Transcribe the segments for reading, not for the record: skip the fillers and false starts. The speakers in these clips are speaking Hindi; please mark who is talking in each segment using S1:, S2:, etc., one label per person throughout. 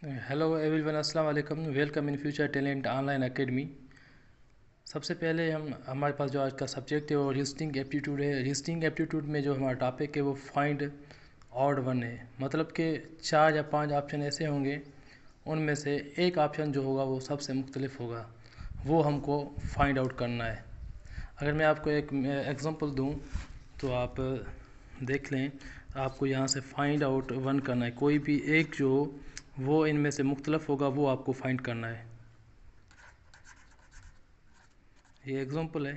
S1: हेलो एवरीवन, अस्सलाम वालेकुम। Welcome in future talent online academy. सबसे पहले हमारे पास जो आज का सब्जेक्ट है वो रीजनिंग एप्टीट्यूड है। रीजनिंग एप्टीट्यूड में जो हमारा टॉपिक है वो फाइंड ऑड वन है। मतलब कि 4 या 5 ऑप्शन ऐसे होंगे, उनमें से एक ऑप्शन जो होगा वो सबसे मुख्तलिफ होगा, वो हमको फाइंड आउट करना है। अगर मैं आपको एक एग्जांपल दूं तो आप देख लें। आपको यहाँ से फाइंड आउट वन करना है। कोई भी एक जो वो इनमें से मुख्तलिफ होगा वो आपको फाइंड करना है। ये एग्जांपल है।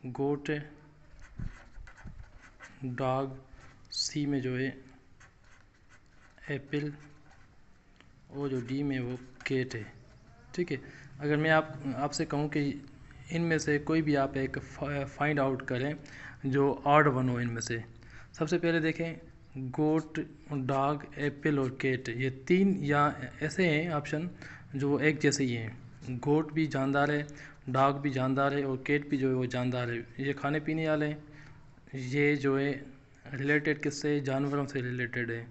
S1: गोट, डॉग, सी में जो है एप्पल, और जो डी में वो केट है। ठीक है। अगर मैं आपसे कहूँ कि इनमें से कोई भी आप एक फाइंड आउट करें जो ऑड वन हो इनमें से। सबसे पहले देखें, गोट, डॉग, एप्पल और केट, ये 3 या ऐसे हैं ऑप्शन जो एक जैसे ही हैं। गोट भी जानदार है, डॉग भी जानदार है और केट भी जो है वो जानदार है। ये खाने पीने वाले हैं। ये जो है रिलेटेड किससे, जानवरों से रिलेटेड है।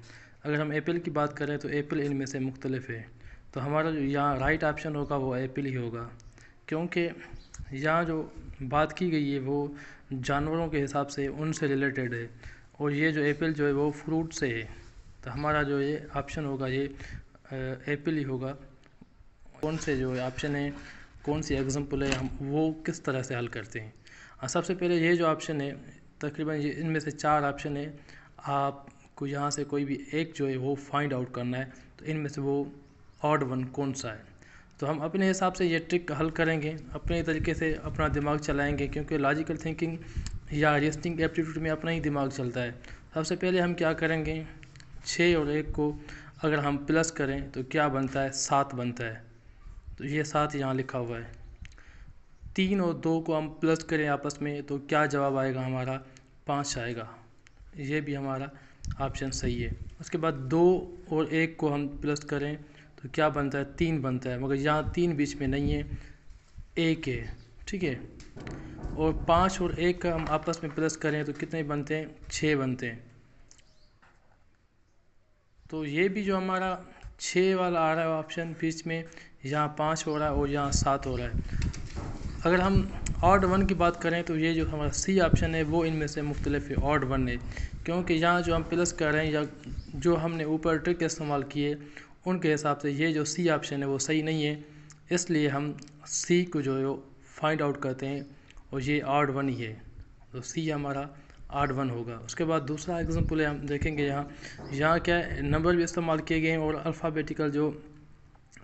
S1: अगर हम एप्पल की बात करें तो एप्पल इनमें से मुख्तलिफ है। तो हमारा जो यहाँ राइट ऑप्शन होगा वो एप्पल ही होगा, क्योंकि यहाँ जो बात की गई है वो जानवरों के हिसाब से उनसे रिलेटेड है, और ये जो एप्पल जो है वो फ्रूट से है। तो हमारा जो ये ऑप्शन होगा ये एप्पल ही होगा। कौन से जो ऑप्शन है, कौन सी एग्जांपल है, हम वो किस तरह से हल करते हैं। सबसे पहले ये जो ऑप्शन है, तकरीबन ये इनमें से 4 ऑप्शन है। आपको यहाँ से कोई भी एक जो है वो फाइंड आउट करना है, तो इनमें से वो ऑड वन कौन सा है। तो हम अपने हिसाब से ये ट्रिक हल करेंगे, अपने तरीके से अपना दिमाग चलाएंगे, क्योंकि लॉजिकल थिंकिंग या रीजनिंग एप्टीट्यूड में अपना ही दिमाग चलता है। सबसे पहले हम क्या करेंगे, 6 और 1 को अगर हम प्लस करें तो क्या बनता है, 7 बनता है। तो ये 7 यहाँ लिखा हुआ है। 3 और 2 को हम प्लस करें आपस में तो क्या जवाब आएगा हमारा, 5 आएगा। ये भी हमारा ऑप्शन सही है। उसके बाद 2 और 1 को हम प्लस करें तो क्या बनता है, 3 बनता है, मगर यहाँ 3 बीच में नहीं है, 1 है। ठीक है। और 5 और 1 का हम आपस में प्लस करें तो कितने बनते हैं, 6 बनते हैं। तो ये भी जो हमारा 6 वाला आ रहा है ऑप्शन बीच में, यहाँ 5 हो रहा है और यहाँ 7 हो रहा है। अगर हम ऑड वन की बात करें तो ये जो हमारा सी ऑप्शन है वो इनमें से मुख्तलिफ है, ऑड वन है, क्योंकि यहाँ जो हम प्लस कर रहे हैं या जो हमने ऊपर ट्रिक इस्तेमाल किए उनके हिसाब से ये जो सी ऑप्शन है वो सही नहीं है। इसलिए हम सी को जो है फाइंड आउट करते हैं और ये ऑड वन ही है, तो सी हमारा ऑड वन होगा। उसके बाद दूसरा एग्जांपल है, हम देखेंगे यहाँ क्या नंबर भी इस्तेमाल किए गए हैं और अल्फ़ाबेटिकल जो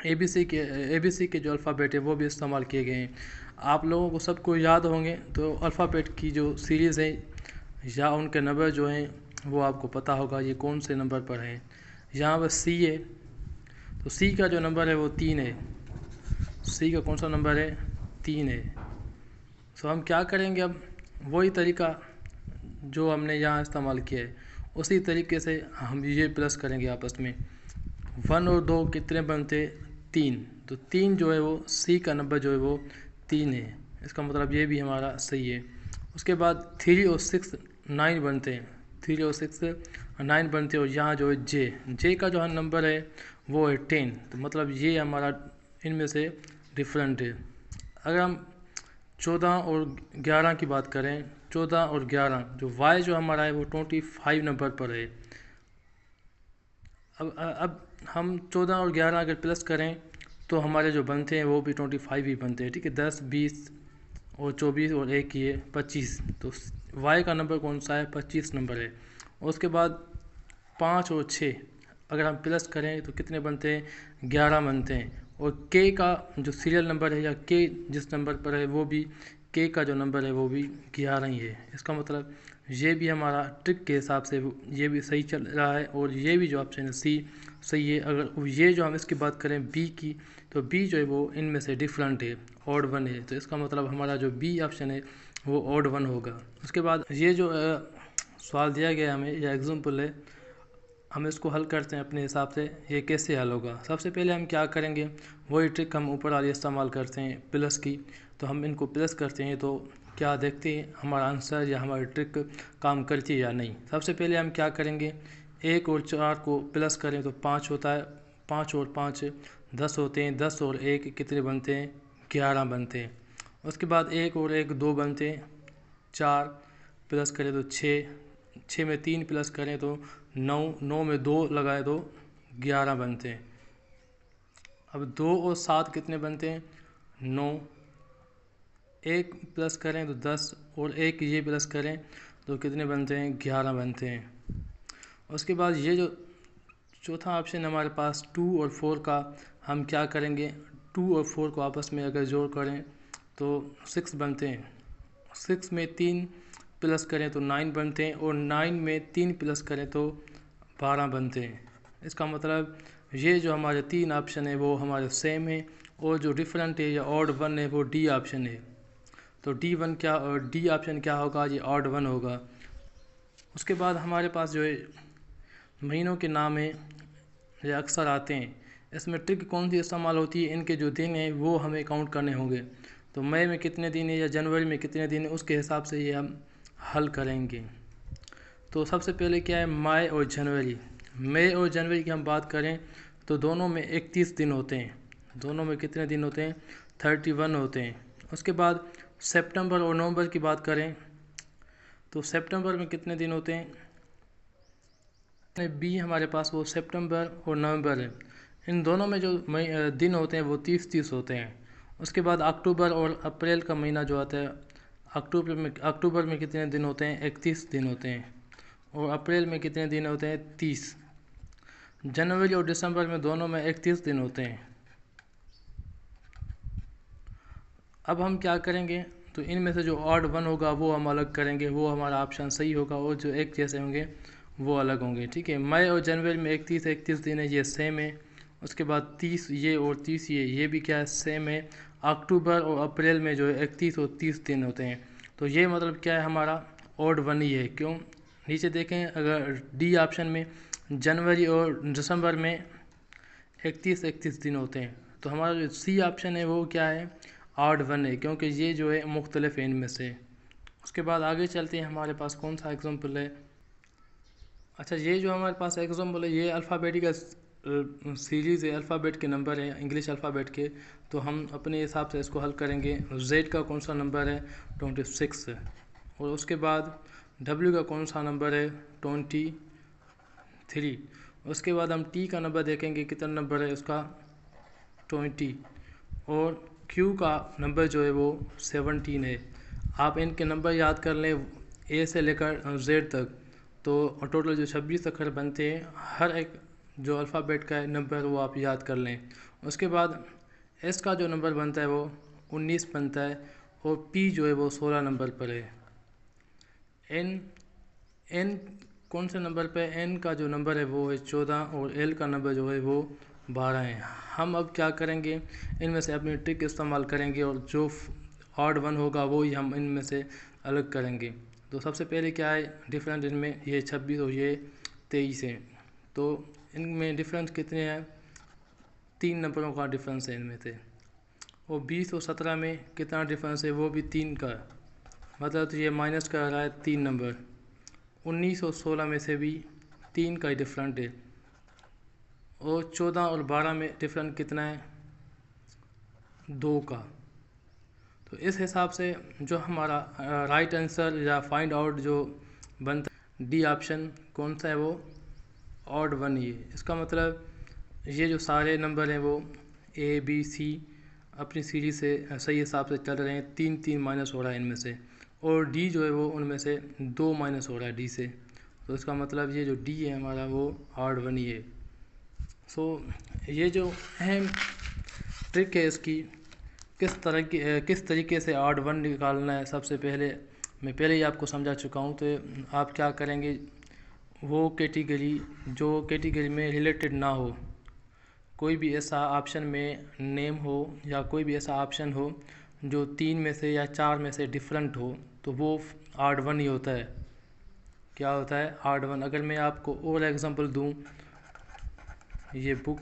S1: एबीसी के जो अल्फ़ाबेट है वो भी इस्तेमाल किए गए हैं। आप लोगों को सबको याद होंगे, तो अल्फ़ाबेट की जो सीरीज़ है या उनके नंबर जो हैं वो आपको पता होगा ये कौन से नंबर पर हैं। यहाँ पर सी है, तो सी का जो नंबर है वो 3 है। सी का कौन सा नंबर है, 3 है। तो हम क्या करेंगे, अब वही तरीका जो हमने यहाँ इस्तेमाल किया है उसी तरीके से हम ये प्लस करेंगे आपस में। 1 और 2 कितने बनते, 3। तो 3 जो है वो सी का नंबर जो है वो 3 है। इसका मतलब ये भी हमारा सही है। उसके बाद 3 और 6 9 बनते हैं। 3 और 6 9 बनते हैं, और यहाँ जो है जे का जो नंबर है वो है 10। तो मतलब ये हमारा इनमें से डिफरेंट है। अगर हम 14 और 11 की बात करें, 14 और 11 जो वाई जो हमारा है वो 25 नंबर पर है। अब हम 14 और 11 अगर प्लस करें तो हमारे जो बनते हैं वो भी 25 ही बनते हैं। ठीक है। 10 20 और 24 और 1 ये 25। तो वाई का नंबर कौन सा है, 25 नंबर है। उसके बाद 5 और 6 अगर हम प्लस करें तो कितने बनते हैं, 11 बनते हैं। और के का जो सीरियल नंबर है या के जिस नंबर पर है वो भी, के का जो नंबर है वो भी 11 ही है। इसका मतलब ये भी हमारा ट्रिक के हिसाब से ये भी सही चल रहा है, और ये भी जो ऑप्शन है सी सही है। अगर ये जो हम इसकी बात करें बी की, तो बी जो है वो इनमें से डिफरेंट है, ऑड वन है। तो इसका मतलब हमारा जो बी ऑप्शन है वो ऑड वन होगा। उसके बाद ये जो सवाल दिया गया हमें, यह एग्जाम्पल है, हम इसको हल करते हैं अपने हिसाब से। ये कैसे हल होगा, सबसे पहले हम क्या करेंगे, वही ट्रिक हम ऊपर वाली इस्तेमाल करते हैं प्लस की। तो हम इनको प्लस करते हैं तो क्या देखते हैं हमारा आंसर या हमारी ट्रिक काम करती है या नहीं। सबसे पहले हम क्या करेंगे, 1 और 4 को प्लस करें तो 5 होता है, 5 और 5 10 होते हैं, 10 और 1 कितने बनते हैं, 11 बनते हैं। उसके बाद 1 और 1 2 बनते हैं, 4 प्लस करें तो 6, 6 में 3 प्लस करें तो 9, 9 में 2 लगाए तो 11 बनते हैं। अब 2 और 7 कितने बनते हैं, 9, 1 प्लस करें तो 10 और 1 ये प्लस करें तो कितने बनते हैं, 11 बनते हैं। उसके बाद ये जो चौथा ऑप्शन हमारे पास 2 और 4 का, हम क्या करेंगे, 2 और 4 को आपस में अगर जोड़ करें तो 6 बनते हैं। 6 में 3 प्लस करें तो 9 बनते हैं और 9 में 3 प्लस करें तो 12 बनते हैं। इसका मतलब ये जो हमारे 3 ऑप्शन है वो हमारे सेम है, और जो डिफरेंट है या ऑड वन है वो डी ऑप्शन है। तो D1 क्या और डी ऑप्शन क्या होगा, ये ऑड वन होगा। उसके बाद हमारे पास जो है महीनों के नाम है ये अक्सर आते हैं। इसमें ट्रिक कौन सी इस्तेमाल होती है, इनके जो दिन हैं वो हमें काउंट करने होंगे। तो मई में कितने दिन है या जनवरी में कितने दिन है, उसके हिसाब से ये हम हल करेंगे। तो सबसे पहले क्या है, मई और जनवरी। मई और जनवरी की हम बात करें तो दोनों में 31 दिन होते हैं। दोनों में कितने दिन होते हैं, 31 होते हैं। उसके बाद सितंबर और नवंबर की बात करें तो सितंबर में कितने दिन होते हैं, बी हमारे पास वो सितंबर और नवंबर है। इन दोनों में जो दिन होते हैं वो 30 होते हैं। उसके बाद अक्टूबर और अप्रैल का महीना जो आता है, अक्टूबर में कितने दिन होते हैं, 31 दिन होते हैं। और अप्रैल में कितने दिन होते हैं, 30। जनवरी और दिसंबर में दोनों में 31 दिन होते हैं। अब हम क्या करेंगे, तो इनमें से जो ऑड वन होगा वो हम अलग करेंगे, वो हमारा ऑप्शन सही होगा, और जो एक जैसे होंगे वो अलग होंगे। ठीक है, मई और जनवरी में 31 दिन है, ये सेम है। उसके बाद 30 ये और 30 ये भी क्या है, सेम है। अक्टूबर और अप्रैल में जो है 31 और 30 दिन होते हैं। तो ये मतलब क्या है, हमारा ऑड वन ही है। क्यों, नीचे देखें, अगर डी ऑप्शन में जनवरी और दिसंबर में 31 दिन होते हैं, तो हमारा जो सी ऑप्शन है वो क्या है, ऑड वन है, क्योंकि ये जो है मुख्तलिफ है इनमें से। उसके बाद आगे चलते हैं, हमारे पास कौन सा एग्जाम्पल है। अच्छा, ये जो हमारे पास एग्जाम्पल है ये अल्फ़ाबेटिकल सीरीज़ है, अल्फ़ाबेट के नंबर है, इंग्लिश अल्फ़ाबेट के। तो हम अपने हिसाब से इसको हल करेंगे। जेड का कौन सा नंबर है, 26 है। और उसके बाद डब्ल्यू का कौन सा नंबर है, 23। उसके बाद हम टी का नंबर देखेंगे, कितना नंबर है उसका, 20। और क्यू का नंबर जो है वो 17 है। आप इनके नंबर याद कर लें, ए से लेकर जेड तक, तो टोटल जो 26 अक्षर बनते हैं। हर एक जो अल्फ़ाबेट का नंबर वो आप याद कर लें। उसके बाद एस का जो नंबर बनता है वो 19 बनता है, और पी जो है वो 16 नंबर पर है। एन कौन से नंबर पे, एन का जो नंबर है वो है 14, और एल का नंबर जो है वो 12 है। हम अब क्या करेंगे, इनमें से अपनी ट्रिक इस्तेमाल करेंगे, और जो ऑड वन होगा वो ही हम इनमें से अलग करेंगे। तो सबसे पहले क्या है डिफरेंस, इनमें ये 26 और ये 23 है। तो इनमें डिफरेंस कितने हैं, 3 नंबरों का डिफरेंस है इनमें से। और 20 और 17 में कितना डिफरेंस है, वो भी 3 का, मतलब तो ये माइनस कर रहा है 3 नंबर। 19 और 16 में से भी 3 का ही डिफरेंट है। और 14 और 12 में डिफरेंट कितना है, 2 का। तो इस हिसाब से जो हमारा राइट आंसर या फाइंड आउट जो बनता है, डी ऑप्शन कौन सा है, वो ऑड वन ही है। इसका मतलब ये जो सारे नंबर हैं वो ए बी सी अपनी सीरीज से सही हिसाब से चल रहे हैं। 3 माइनस हो रहा है इनमें से, और डी जो है वो उनमें से 2 माइनस हो रहा है डी से। तो इसका मतलब ये जो डी है हमारा वो ऑड वन ही है। सो ये जो अहम ट्रिक है इसकी, किस तरीके से ऑड वन निकालना है, सबसे पहले मैं पहले ही आपको समझा चुका हूँ। तो आप क्या करेंगे, वो कैटेगरी जो कैटेगरी में रिलेटेड ना हो, कोई भी ऐसा ऑप्शन में नेम हो या कोई भी ऐसा ऑप्शन हो जो 3 में से या 4 में से डिफरेंट हो, तो वो ऑड वन ही होता है। क्या होता है, ऑड वन। अगर मैं आपको और एग्जांपल दूं, ये बुक,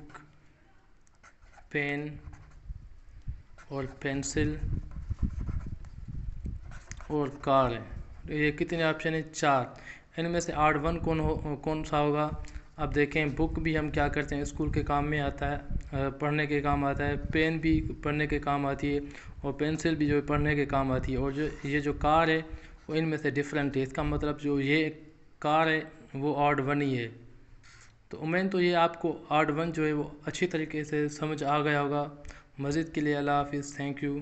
S1: पेन और पेंसिल और कार है। तो ये कितने ऑप्शन है? 4। इनमें से ऑड वन कौन सा होगा? अब देखें, बुक भी हम क्या करते हैं, स्कूल के काम में आता है, पढ़ने के काम आता है। पेन भी पढ़ने के काम आती है, और पेंसिल भी जो है पढ़ने के काम आती है। और जो ये जो कार है वो इनमें से डिफरेंट है। इसका मतलब जो ये कार है वो ऑड वन ही है। तो उम्मीद तो ये आपको ऑड वन जो है वो अच्छी तरीके से समझ आ गया होगा। मज़ीद के लिए अल्लाह हाफिज़, थैंक यू।